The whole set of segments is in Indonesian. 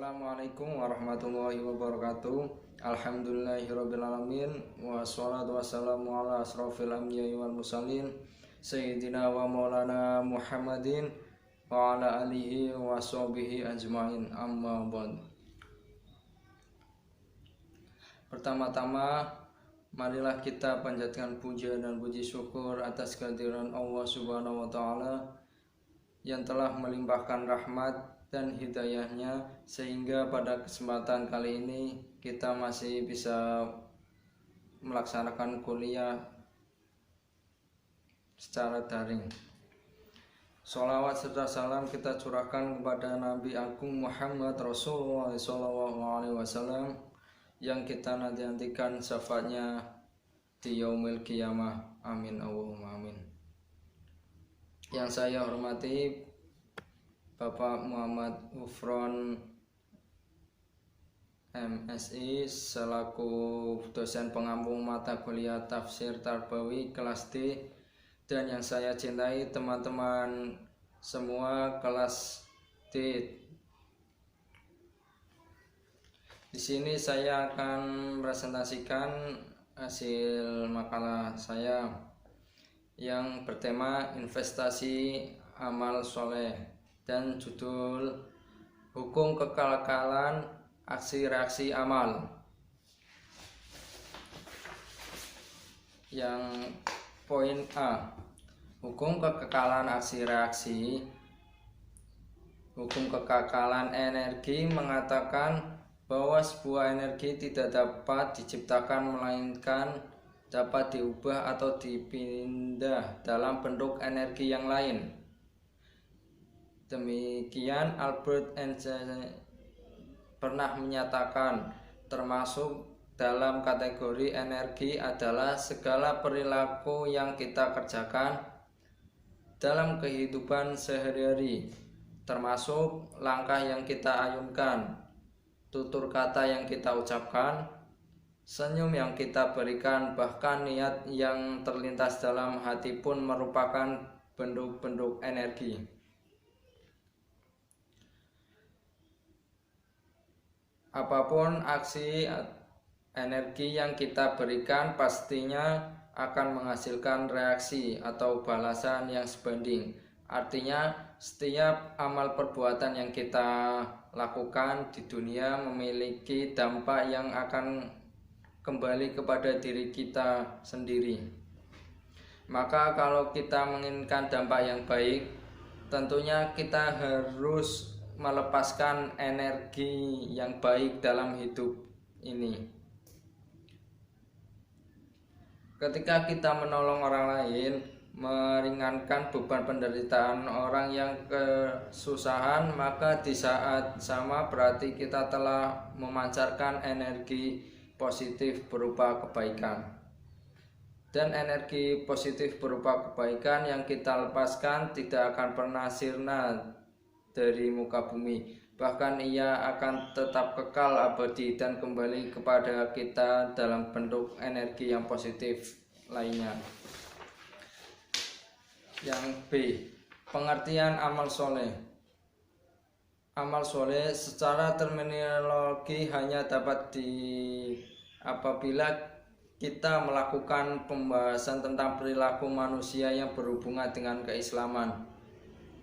Assalamualaikum warahmatullahi wabarakatuh. Alhamdulillahirrabbilalamin. Wassalatu wassalamu ala asrofil anbiya'i wal mursalin Sayyidina wa maulana Muhammadin wa ala alihi wa sahbihi ajma'in, amma ba'd. Pertama-tama, marilah kita panjatkan puja dan puji syukur atas kehadiran Allah Subhanahu wa Ta'ala yang telah melimpahkan rahmat dan hidayahnya sehingga pada kesempatan kali ini kita masih bisa melaksanakan kuliah secara daring. Sholawat serta salam kita curahkan kepada Nabi Agung Muhammad Rasulullah SAW yang kita nantikan syafaatnya di yaumil qiyamah. Amin Allahumma amin. Yang saya hormati Bapak Muhammad Ufron MSI selaku dosen pengampu mata kuliah Tafsir Tarbawi kelas D, dan yang saya cintai teman-teman semua kelas D. Di sini saya akan presentasikan hasil makalah saya yang bertema investasi amal soleh dan judul Hukum Kekekalan Aksi Reaksi Amal. Yang poin A, hukum kekekalan aksi reaksi. Hukum kekekalan energi mengatakan bahwa sebuah energi tidak dapat diciptakan melainkan dapat diubah atau dipindah dalam bentuk energi yang lain. Demikian Albert Einstein pernah menyatakan, termasuk dalam kategori energi adalah segala perilaku yang kita kerjakan dalam kehidupan sehari-hari, termasuk langkah yang kita ayunkan, tutur kata yang kita ucapkan, senyum yang kita berikan, bahkan niat yang terlintas dalam hati pun merupakan bentuk-bentuk energi. Apapun aksi energi yang kita berikan pastinya akan menghasilkan reaksi atau balasan yang sebanding. Artinya setiap amal perbuatan yang kita lakukan di dunia memiliki dampak yang akan kembali kepada diri kita sendiri. Maka kalau kita menginginkan dampak yang baik, tentunya kita harus melepaskan energi yang baik dalam hidup ini. Ketika kita menolong orang lain, meringankan beban penderitaan orang yang kesusahan, maka di saat sama berarti kita telah memancarkan energi positif berupa kebaikan. Dan energi positif berupa kebaikan yang kita lepaskan tidak akan pernah sirna dari muka bumi, bahkan ia akan tetap kekal abadi dan kembali kepada kita dalam bentuk energi yang positif lainnya. Yang B, pengertian amal soleh. Amal soleh secara terminologi hanya dapat apabila kita melakukan pembahasan tentang perilaku manusia yang berhubungan dengan keislaman,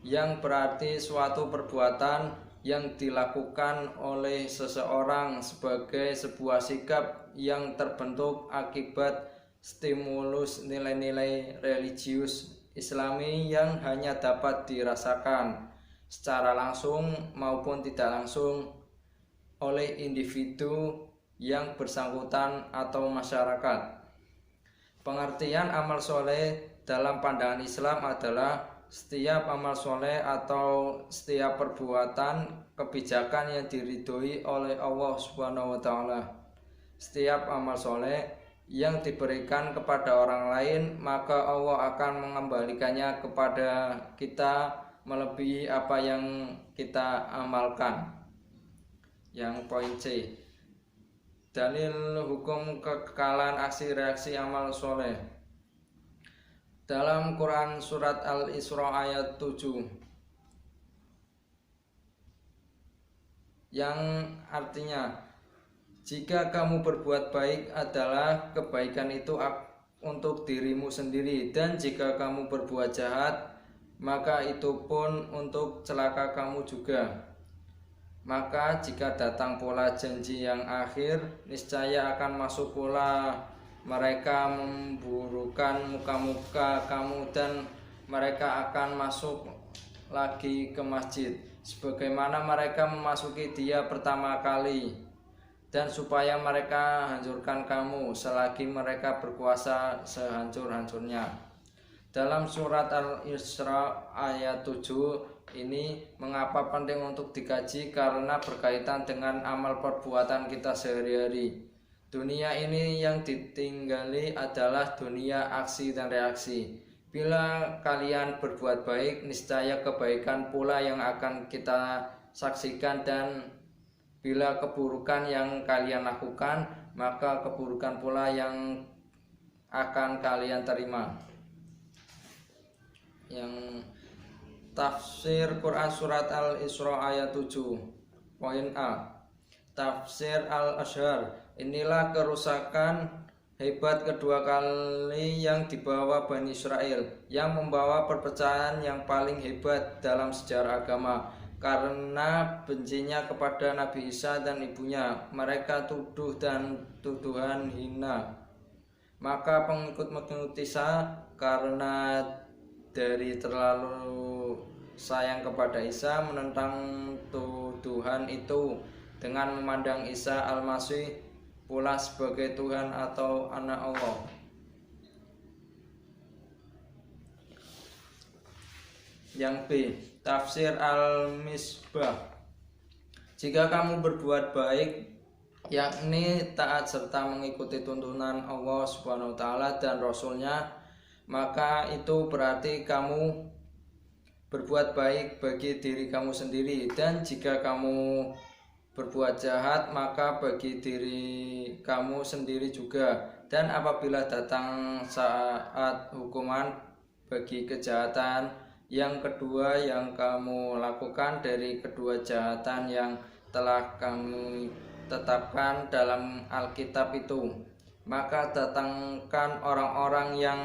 yang berarti suatu perbuatan yang dilakukan oleh seseorang sebagai sebuah sikap yang terbentuk akibat stimulus nilai-nilai religius Islami yang hanya dapat dirasakan secara langsung maupun tidak langsung oleh individu yang bersangkutan atau masyarakat. Pengertian amal soleh dalam pandangan Islam adalah setiap amal soleh atau setiap perbuatan kebijakan yang diridhoi oleh Allah Subhanahu wa Ta'ala. Setiap amal soleh yang diberikan kepada orang lain, maka Allah akan mengembalikannya kepada kita melebihi apa yang kita amalkan. Yang poin C, dalil hukum kekekalan aksi reaksi amal soleh. Dalam Quran surat Al-Isra ayat 7 yang artinya jika kamu berbuat baik adalah kebaikan itu untuk dirimu sendiri, dan jika kamu berbuat jahat maka itu pun untuk celaka kamu juga. Maka jika datang pula janji yang akhir, niscaya akan masuk pula mereka memburukan muka-muka kamu, dan mereka akan masuk lagi ke masjid sebagaimana mereka memasuki dia pertama kali, dan supaya mereka hancurkan kamu selagi mereka berkuasa sehancur-hancurnya. Dalam surat Al-Isra ayat 7 ini mengapa penting untuk dikaji, karena berkaitan dengan amal perbuatan kita sehari-hari. Dunia ini yang ditinggali adalah dunia aksi dan reaksi. Bila kalian berbuat baik, niscaya kebaikan pula yang akan kita saksikan, dan bila keburukan yang kalian lakukan, maka keburukan pula yang akan kalian terima. Yang tafsir Quran surat Al-Isra ayat 7. Poin A. Tafsir Al-Azhar. Inilah kerusakan hebat kedua kali yang dibawa Bani Israel, yang membawa perpecahan yang paling hebat dalam sejarah agama. Karena bencinya kepada Nabi Isa dan ibunya, mereka tuduh dan tuduhan hina. Maka pengikut-pengikut Isa karena dari terlalu sayang kepada Isa menentang tuduhan itu dengan memandang Isa Al-Masih pula sebagai Tuhan atau anak Allah. Yang B. Tafsir Al-Misbah. Jika kamu berbuat baik, yakni taat serta mengikuti tuntunan Allah Subhanahu wa taala dan Rasulnya, maka itu berarti kamu berbuat baik bagi diri kamu sendiri. Dan jika kamu berbuat jahat, maka bagi diri kamu sendiri juga. Dan apabila datang saat hukuman bagi kejahatan yang kedua yang kamu lakukan dari kedua kejahatan yang telah kamu tetapkan dalam Alkitab itu, maka datangkan orang-orang yang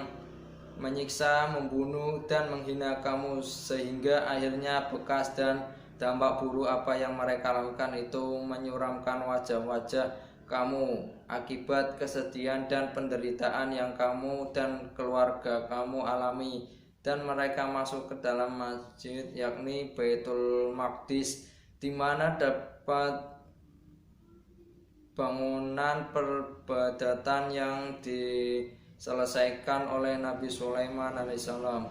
menyiksa, membunuh, dan menghina kamu, sehingga akhirnya bekas dan dampak buruk apa yang mereka lakukan itu menyuramkan wajah-wajah kamu akibat kesedihan dan penderitaan yang kamu dan keluarga kamu alami. Dan mereka masuk ke dalam masjid, yakni Baitul Maqdis, di mana dapat bangunan perbadatan yang diselesaikan oleh Nabi Sulaiman alaihissalam.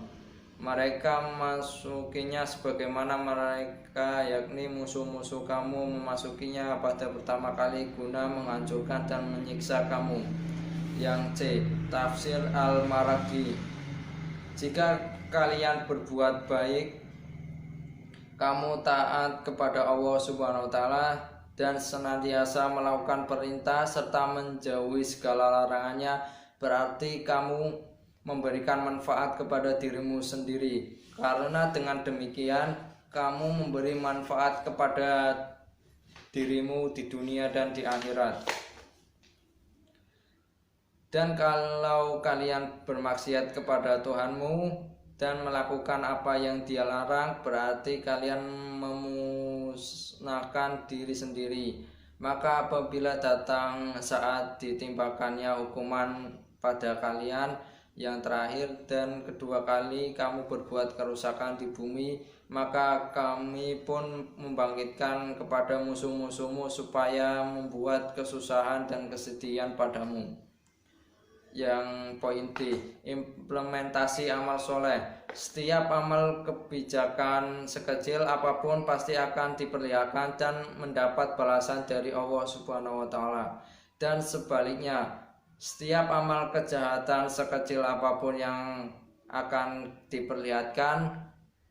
Mereka memasukinya sebagaimana mereka, yakni musuh-musuh kamu, memasukinya pada pertama kali guna menghancurkan dan menyiksa kamu. Yang C. Tafsir Al-Maraghi. Jika kalian berbuat baik, kamu taat kepada Allah Subhanahu wa taala dan senantiasa melakukan perintah serta menjauhi segala larangannya, berarti kamu memberikan manfaat kepada dirimu sendiri. Karena dengan demikian kamu memberi manfaat kepada dirimu di dunia dan di akhirat. Dan kalau kalian bermaksiat kepada Tuhanmu dan melakukan apa yang Dia larang, berarti kalian memusnahkan diri sendiri. Maka apabila datang saat ditimpakannya hukuman pada kalian yang terakhir dan kedua kali kamu berbuat kerusakan di bumi, maka kami pun membangkitkan kepada musuh-musuhmu supaya membuat kesusahan dan kesedihan padamu. Yang poin D. Implementasi amal soleh. Setiap amal kebijakan sekecil apapun pasti akan diperlihatkan dan mendapat balasan dari Allah Subhanahu wa taala. Dan sebaliknya, setiap amal kejahatan sekecil apapun yang akan diperlihatkan,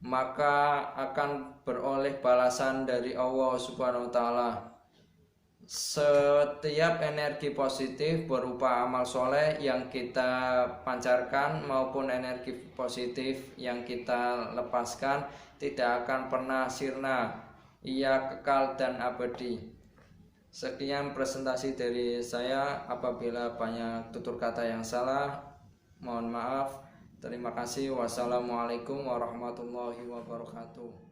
maka akan beroleh balasan dari Allah Subhanahu wa taala. Setiap energi positif berupa amal soleh yang kita pancarkan maupun energi positif yang kita lepaskan tidak akan pernah sirna, ia kekal dan abadi. Sekian presentasi dari saya. Apabila banyak tutur kata yang salah, mohon maaf. Terima kasih. Wassalamualaikum warahmatullahi wabarakatuh.